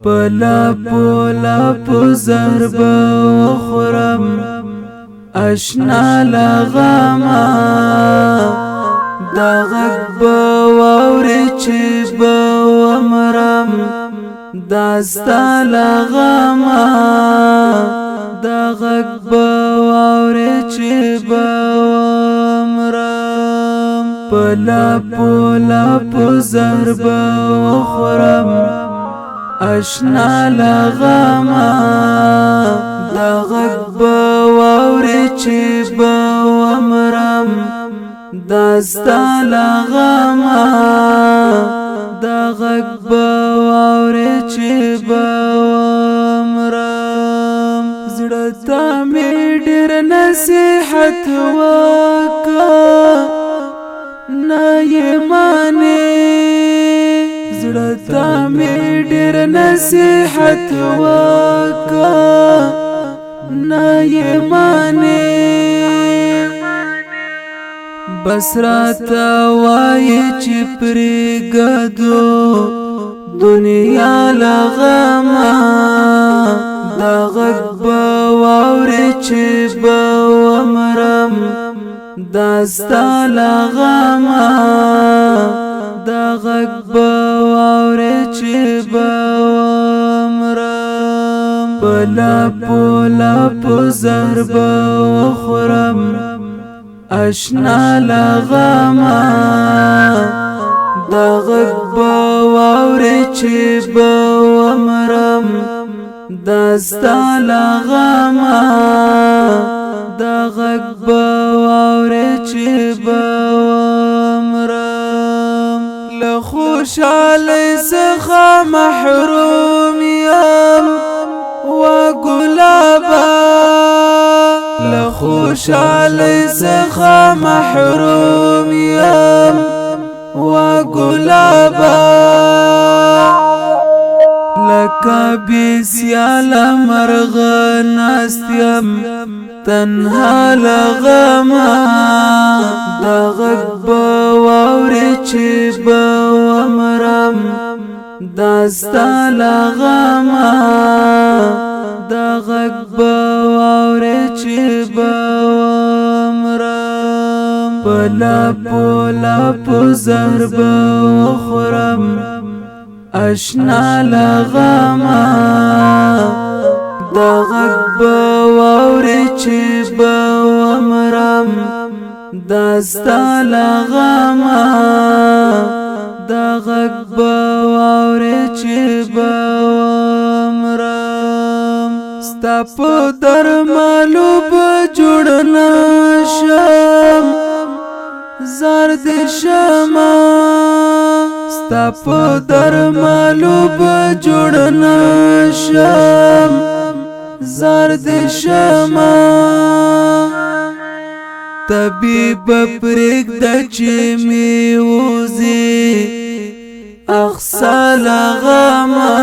پلا پولا پزرب وخرم اشنا لغما دا غق باوری چی باومرم داستا لغما دا غق باوری چی باومرم پلا پولا پزرب وخرم اشنا لغما دا غق باوری چی باومرم داستا لغما دا غق باوری چی باومرم زړه می ډېر نصیحت وکا نه یې مانې زړه می ډېر نصیحت وکا نه یې مانې بس راته وایې چې پرېږدو دنیا لغما دا غږ به واورې چې به ومرم داستا لغما دا غږ به واورې چې به ومرم پلا پولا په زهر به وخورم اشنا لغما دا غږ به واورې چې به ومرم داستا لغما دا غږ به واورې چې به ومرم له خوشحالۍ څخه محروم یم وګلابه له خوشحالۍ څخه محروم یم وګلابه لکه بېسیاله مرغه ناست یم تنها لغما دا غږ به واورې چې به ومرم داستا لغما دا غږ به واورې چې به ومرم پلا پولا په زهر به وخورم اشنا لغما دا غږ به واورې چې به ومرم داستا لغما دا غږ به واورې چې به ومرم ستا په درملو به جوړ نشم زار دې شمه ستا په درملو به جوړ نشم زار دې شمه طبیب پرېږده چې مې وځي اخسا لغما